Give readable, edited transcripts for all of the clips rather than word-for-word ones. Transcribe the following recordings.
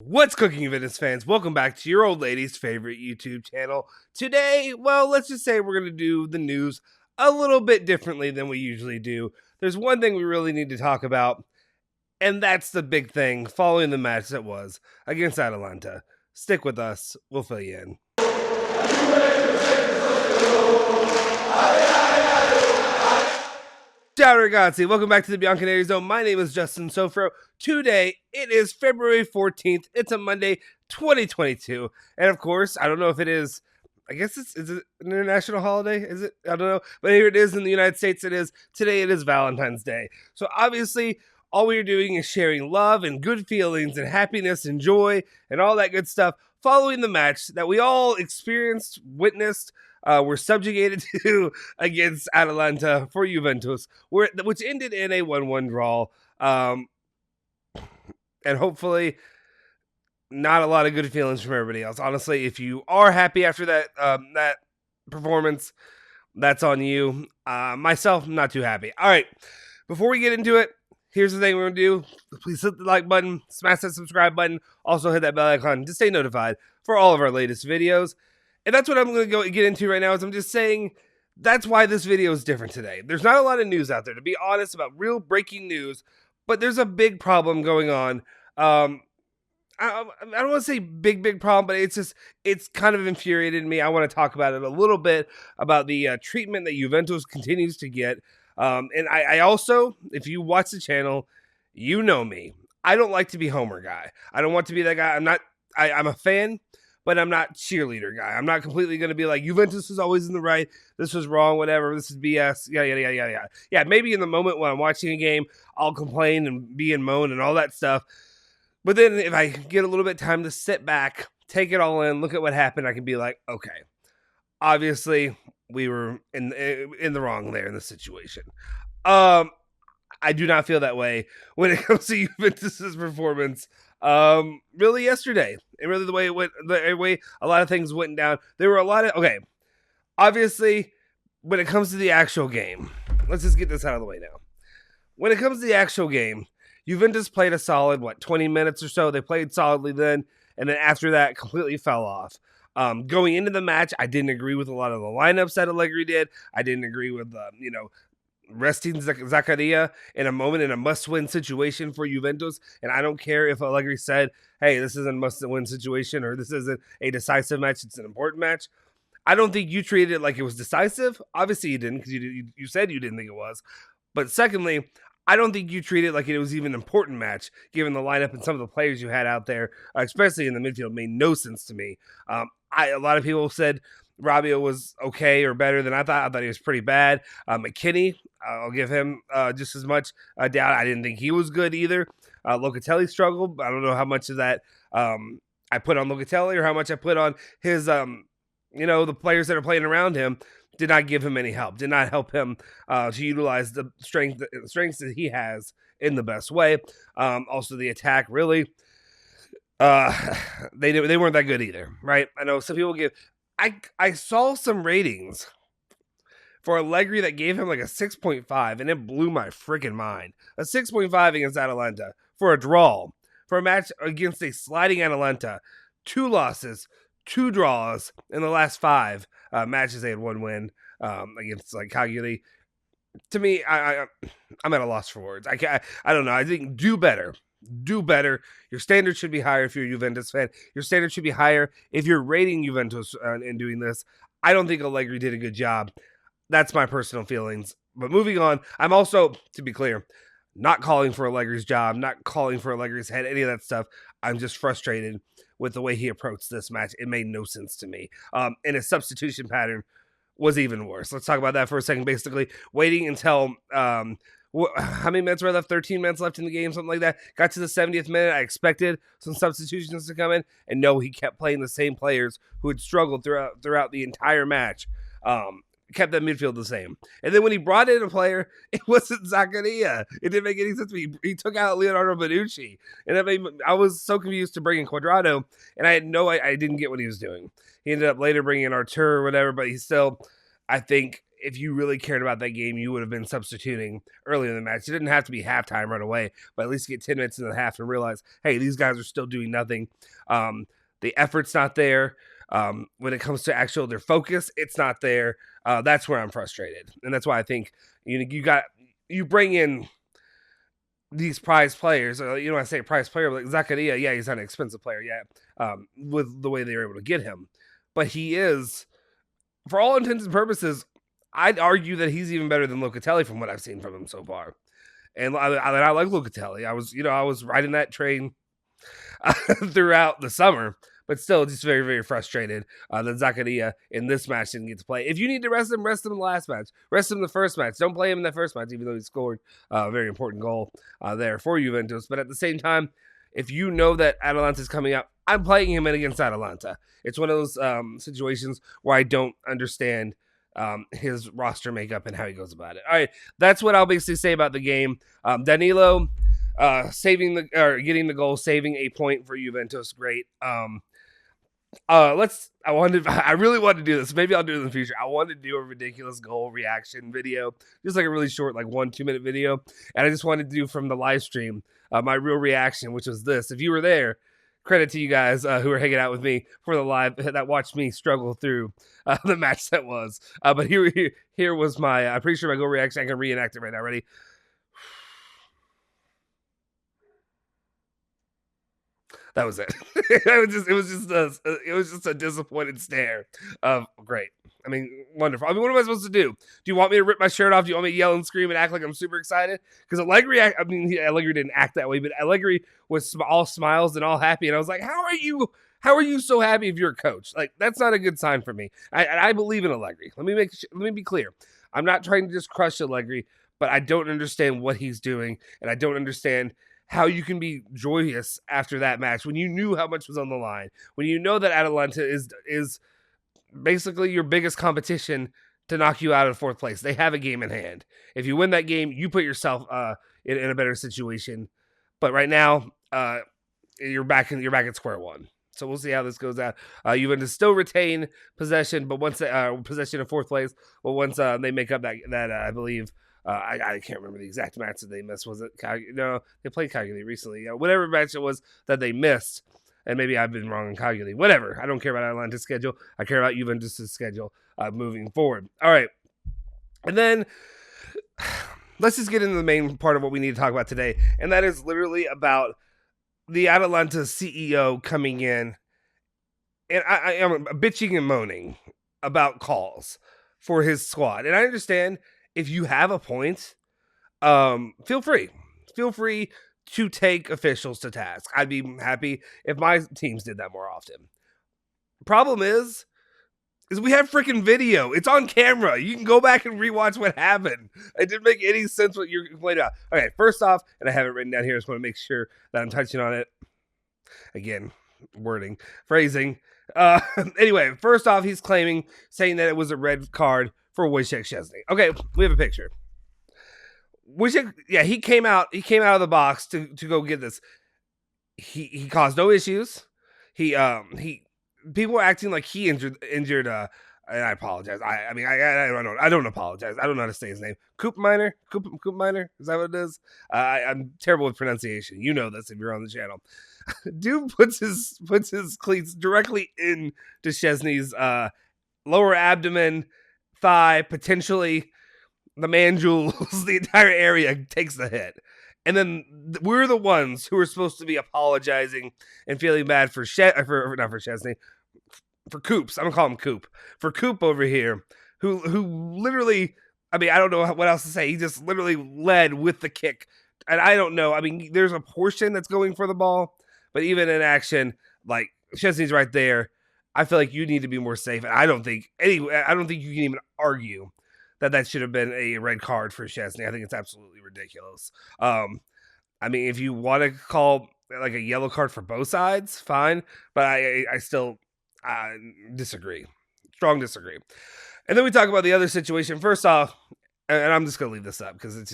What's cooking, Juventus fans? Welcome back to your old lady's favorite YouTube channel. Today, well, let's just say we're going to do the news a little bit differently than we usually do. There's one thing we really need to talk about, and that's the big thing following the match that was against Atalanta. Stick with us. We'll fill you in. Ciao ragazzi, welcome back to the Bianconeri Zone. My name is Justin Sofro. Today, it is February 14th. It's a Monday, 2022. And of course, I don't know if it is, I guess is it an international holiday? Is it? I don't know. But here it is in the United States. It is. Today it is Valentine's Day. So obviously, all we are doing is sharing love and good feelings and happiness and joy and all that good stuff following the match that we all experienced, witnessed, were subjugated to against Atalanta for Juventus, which ended in a 1-1 draw. And hopefully not a lot of good feelings from everybody else. Honestly, if you are happy after that that performance, that's on you. Myself, I'm not too happy. All right, before we get into it, here's the thing we're going to do. Please hit the like button, smash that subscribe button. Also hit that bell icon to stay notified for all of our latest videos. And that's what I'm going to get into right now is I'm just saying that's why this video is different today. There's not a lot of news out there, to be honest, about real breaking news, but there's a big problem going on. I don't want to say big problem, but it's kind of infuriated me. I want to talk about it a little bit, about the treatment that Juventus continues to get. And I also, if you watch the channel, you know me. I don't like to be Homer guy. I don't want to be that guy. I'm a fan, but I'm not cheerleader guy. I'm not completely going to be like, Juventus is always in the right. This was wrong, whatever. This is BS. Yeah. Yeah, maybe in the moment when I'm watching a game, I'll complain and be and moan and all that stuff. But then if I get a little bit of time to sit back, take it all in, look at what happened, I can be like, okay, obviously we were in the wrong there in the situation. I do not feel that way when it comes to Juventus's performance. Really yesterday, and really the way it went, the way a lot of things went down. There were a lot of obviously, when it comes to the actual game, let's just get this out of the way now. When it comes to the actual game, Juventus played a solid 20 minutes or so. They played solidly then, and then after that, completely fell off. Going into the match, I didn't agree with a lot of the lineups that Allegri did. I didn't agree with resting Zakaria in a moment in a must-win situation for Juventus. And I don't care if Allegri said, hey, this isn't a must-win situation or this isn't a decisive match, it's an important match. I don't think you treated it like it was decisive. Obviously you didn't, because you said you didn't think it was. But secondly, I don't think you treated it like it was even an important match, given the lineup and some of the players you had out there, especially in the midfield, made no sense to me. A lot of people said Rabiot was okay or better than I thought. I thought he was pretty bad. McKinney, I'll give him just as much doubt. I didn't think he was good either. Locatelli struggled. I don't know how much of that I put on Locatelli or how much I put on his, the players that are playing around him. Did not give him any help. Did not help him to utilize the strengths that he has in the best way. Also, the attack really, they weren't that good either, right? I know some people give. I saw some ratings for Allegri that gave him like a 6.5, and it blew my freaking mind. A 6.5 against Atalanta for a draw, for a match against a sliding Atalanta. 2 losses, 2 draws in the last 5 matches. They had 1 win against Cagliari. To me, I'm at a loss for words. I don't know. I think do better. Do better. Your standards should be higher if you're a Juventus fan. Your standards should be higher if you're rating Juventus in doing this. I don't think Allegri did a good job. That's my personal feelings. But moving on, I'm also, to be clear, not calling for Allegri's job, not calling for Allegri's head, any of that stuff. I'm just frustrated with the way he approached this match. It made no sense to me. And his substitution pattern was even worse. Let's talk about that for a second. Basically, waiting until how many minutes were left? 13 minutes left in the game, something like that. Got to the 70th minute. I expected some substitutions to come in, and no, he kept playing the same players who had struggled throughout the entire match. Kept that midfield the same. And then when he brought in a player, it wasn't Zakaria. It didn't make any sense to me. He took out Leonardo Bonucci. And I was so confused to bring in Cuadrado, and I didn't get what he was doing. He ended up later bringing in Artur or whatever, but he still, I think if you really cared about that game, you would have been substituting early in the match. It didn't have to be halftime right away, but at least get 10 minutes in the half and realize, hey, these guys are still doing nothing. The effort's not there. When it comes to their focus, it's not there. That's where I'm frustrated, and that's why I think you bring in these prize players. I say prize player, like Zakaria. Yeah, he's not an expensive player yet. With the way they were able to get him, but he is, for all intents and purposes, I'd argue that he's even better than Locatelli from what I've seen from him so far. And I like Locatelli. I was riding that train throughout the summer, but still just very, very frustrated that Zakaria in this match didn't get to play. If you need to rest him in the last match. Rest him in the first match. Don't play him in that first match, even though he scored a very important goal there for Juventus. But at the same time, if you know that Atalanta is coming up, I'm playing him in against Atalanta. It's one of those situations where I don't understand his roster makeup and how he goes about it. All right, that's what I'll basically say about the game. Danilo getting the goal, saving a point for Juventus, great. I really wanted to do this. Maybe I'll do it in the future. I wanted to do a ridiculous goal reaction video, just like a really short, like 1-2 minute video. And I just wanted to do from the live stream my real reaction, which was this. If you were there, credit to you guys who were hanging out with me for the live that watched me struggle through the match that was. But here was I'm pretty sure my goal reaction. I can reenact it right now. Ready? That was it. It was just a disappointed stare of great. I mean, wonderful. I mean, what am I supposed to do? Do you want me to rip my shirt off? Do you want me to yell and scream and act like I'm super excited? Because Allegri didn't act that way, but Allegri was all smiles and all happy, and I was like, how are you so happy if you're a coach? Like, that's not a good sign for me. I believe in Allegri. Let me be clear. I'm not trying to just crush Allegri, but I don't understand what he's doing, and I don't understand how you can be joyous after that match when you knew how much was on the line, when you know that Atalanta is basically your biggest competition to knock you out of fourth place. They have a game in hand. If you win that game, you put yourself in a better situation. But right now, you're back at square one. So we'll see how this goes out. Juventus still retain possession, but once possession of fourth place. Well, once they make up that I believe. I can't remember the exact match that they missed. Was it No, they played Cagliari recently. Whatever match it was that they missed, and maybe I've been wrong in Cagliari. Whatever. I don't care about Atalanta's schedule. I care about Juventus' schedule moving forward. All right. And then let's just get into the main part of what we need to talk about today, and that is literally about the Atalanta CEO coming in, and I am bitching and moaning about calls for his squad. And I understand if you have a point, feel free to take officials to task. I'd be happy if my teams did that more often. Problem is we have freaking video. It's on camera. You can go back and rewatch what happened. It didn't make any sense what you're complaining about. Okay, first off, and I have it written down here, I just want to make sure that I'm touching on it. Again, phrasing. Anyway, first off, he's saying that it was a red card for Wojciech Szczesny. Okay, we have a picture. Wojciech, yeah, he came out of the box to go get this. He caused no issues. People were acting like he injured. And I apologize. I don't apologize. I don't know how to say his name. Coop Miner. Is that what it is? I'm terrible with pronunciation. You know this if you're on the channel. Dude puts his cleats directly into Szczesny's lower abdomen, thigh, potentially the man jewels. The entire area takes the hit. And then we're the ones who are supposed to be apologizing and feeling bad for not for Szczesny, for Coops. I'm gonna call him Coop. For Coop over here, who literally, I mean, I don't know what else to say. He just literally led with the kick. And I don't know. I mean, there's a portion that's going for the ball, but even in action, like Szczesny's right there. I feel like you need to be more safe. And I don't think you can even argue that should have been a red card for Szczesny. I think it's absolutely ridiculous. I mean, if you want to call like a yellow card for both sides, fine. But I still disagree. Strong disagree. And then we talk about the other situation. First off, and I'm just gonna leave this up because it's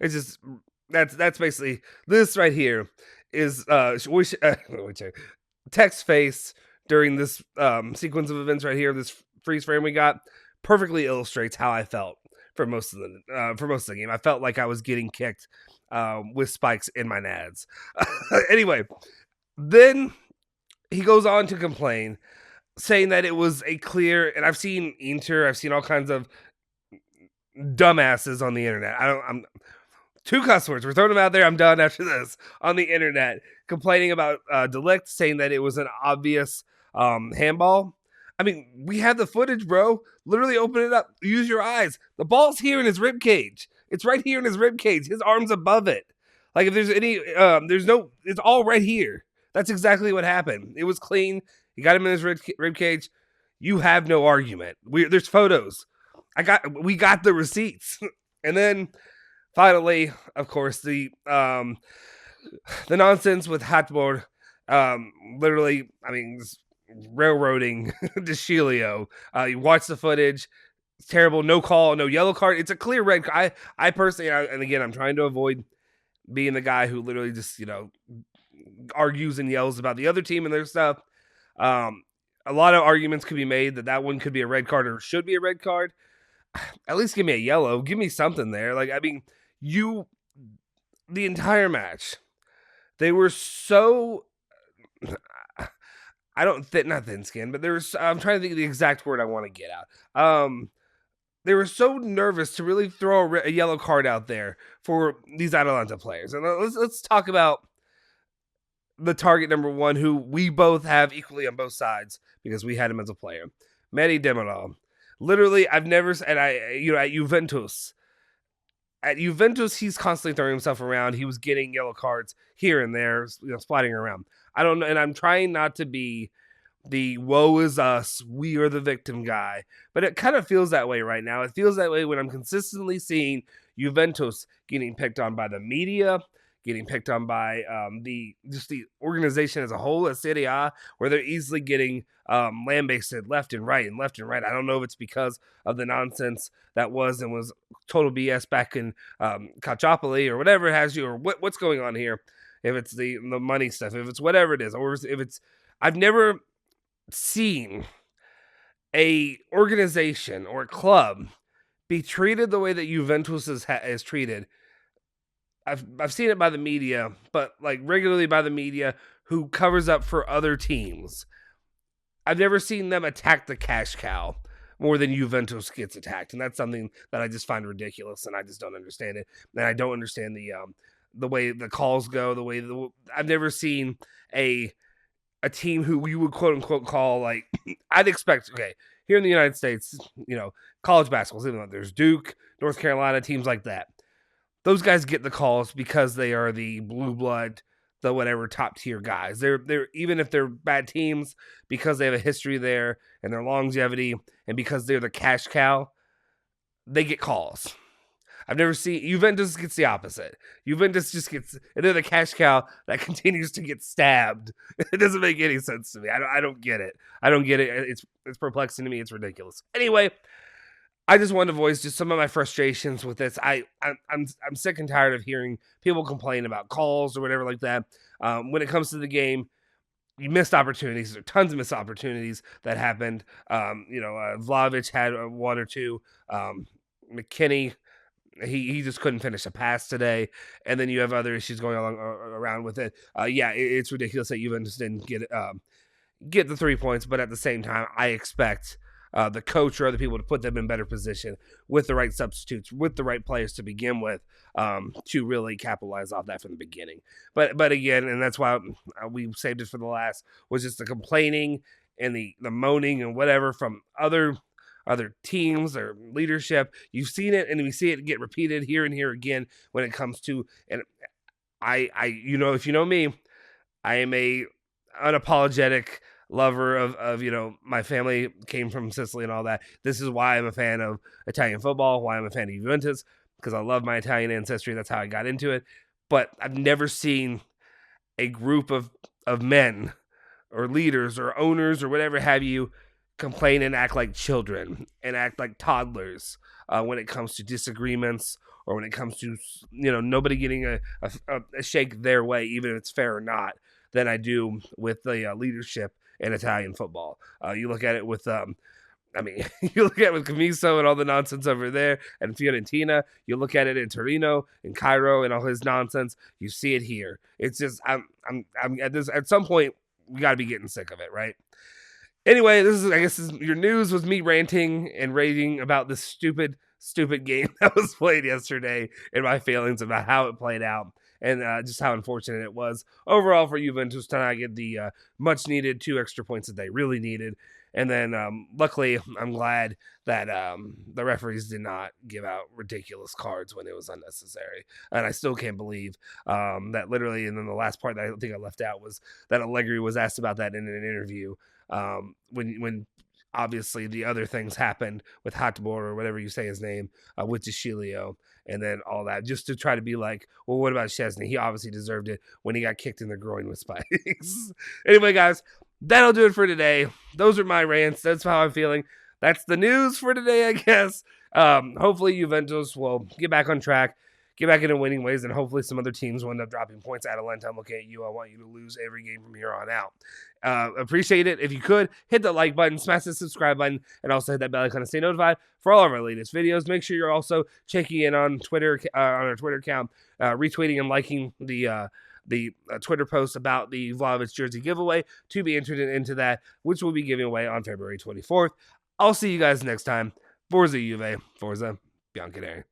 just that's basically this right here is text face during this sequence of events right here, this freeze frame we got. perfectly illustrates how I felt for most of the game. I felt like I was getting kicked with spikes in my nads. Anyway, then he goes on to complain, saying that it was a clear, and I've seen I've seen all kinds of dumbasses on the internet. I'm two cuss words. We're throwing them out there. I'm done after this. On the internet, complaining about Ligt, saying that it was an obvious handball. I mean, we have the footage, bro. Literally open it up. Use your eyes. The ball's here in his rib cage. It's right here in his rib cage. His arm's above it. Like if there's any, it's all right here. That's exactly what happened. It was clean. He got him in his rib cage. You have no argument. There's photos. We got the receipts. And then finally, of course, the nonsense with Hateboer, literally, I mean, railroading DeShilio. You watch the footage. It's terrible. No call, no yellow card. It's a clear red. I personally, and again, I'm trying to avoid being the guy who literally just, argues and yells about the other team and their stuff. A lot of arguments could be made that one could be a red card or should be a red card. At least give me a yellow. Give me something there. Like, I mean, the entire match, they were so, not thin skinned, but I'm trying to think of the exact word I want to get out. They were so nervous to really throw a yellow card out there for these Atalanta players. And let's talk about the target number one, who we both have equally on both sides because we had him as a player, Mehdi Demiral. Literally, I've never, and at Juventus, he's constantly throwing himself around. He was getting yellow cards here and there, splatting around. I don't know, and I'm trying not to be the woe is us, we are the victim guy, but it kind of feels that way right now. It feels that way when I'm consistently seeing Juventus getting picked on by the media, getting picked on by the organization as a whole at Serie A, where they're easily getting lambasted left and right. I don't know if it's because of the nonsense that was total BS back in Calciopoli or whatever it has you, or what's going on here. If it's the money stuff, if it's whatever it is, or if it's, I've never seen a organization or a club be treated the way that Juventus is treated. I've seen it by the media, but like regularly by the media who covers up for other teams. I've never seen them attack the cash cow more than Juventus gets attacked, and that's something that I just find ridiculous, and I just don't understand it. And I don't understand the way the calls go. I've never seen a team who you would quote unquote call, like, I'd expect, okay, here in the United States, college basketball, even though there's Duke, North Carolina, teams like that. Those guys get the calls because they are the blue blood, the whatever top tier guys. They're even if they're bad teams, because they have a history there and their longevity, and because they're the cash cow, they get calls. I've never seen Juventus gets the opposite. Juventus just gets, and they're the cash cow that continues to get stabbed. It doesn't make any sense to me. I don't get it. I don't get it. It's perplexing to me. It's ridiculous. Anyway, I just wanted to voice just some of my frustrations with this. I'm sick and tired of hearing people complain about calls or whatever like that. When it comes to the game, you missed opportunities. There are tons of missed opportunities that happened. Vlahovic had one or two. McKinney, he just couldn't finish a pass today, and then you have other issues going around with it. It's ridiculous that Juventus didn't get the 3 points, but at the same time, I expect the coach or other people to put them in better position with the right substitutes, with the right players to begin with, to really capitalize off that from the beginning. But again, and that's why we saved it for the last, was just the complaining and the moaning and whatever from other teams or leadership. You've seen it, and we see it get repeated here and here again when it comes to, and if you know me, I am a unapologetic lover of my family came from Sicily and all that. This is why I'm a fan of Italian football, why I'm a fan of Juventus, because I love my Italian ancestry. That's how I got into it. But I've never seen a group of men or leaders or owners or whatever have you complain and act like children and act like toddlers when it comes to disagreements, or when it comes to nobody getting a shake their way, even if it's fair or not, than I do with the leadership in Italian football. You look at it with I mean, you look at it with Camiso and all the nonsense over there, and Fiorentina. You look at it in Torino, in Cairo, and all his nonsense. You see it here. It's just I'm at this at some point we got to be getting sick of it, right? Anyway, this is your news was me ranting and raving about this stupid game that was played yesterday and my feelings about how it played out and just how unfortunate it was overall for Juventus to not get the much needed 2 extra points that they really needed. And then luckily, I'm glad that the referees did not give out ridiculous cards when it was unnecessary. And I still can't believe that literally, and then the last part that I think I left out was that Allegri was asked about that in an interview when obviously the other things happened with Hateboer or whatever you say his name, with Deschilio, and then all that, just to try to be like, well, what about Szczesny? He obviously deserved it when he got kicked in the groin with spikes. Anyway, guys, that'll do it for today. Those are my rants. That's how I'm feeling. That's the news for today, I guess. Hopefully Juventus will get back on track, get back into winning ways, and hopefully some other teams will end up dropping points. Atalanta, I'm looking at you. I want you to lose every game from here on out. Appreciate it. If you could, hit the like button, smash the subscribe button, and also hit that bell icon to stay notified for all of our latest videos. Make sure you're also checking in on Twitter, on our Twitter account, retweeting and liking the Twitter post about the Vlahovic jersey giveaway to be entered into that, which we'll be giving away on February 24th. I'll see you guys next time. Forza Juve, Forza Bianconeri.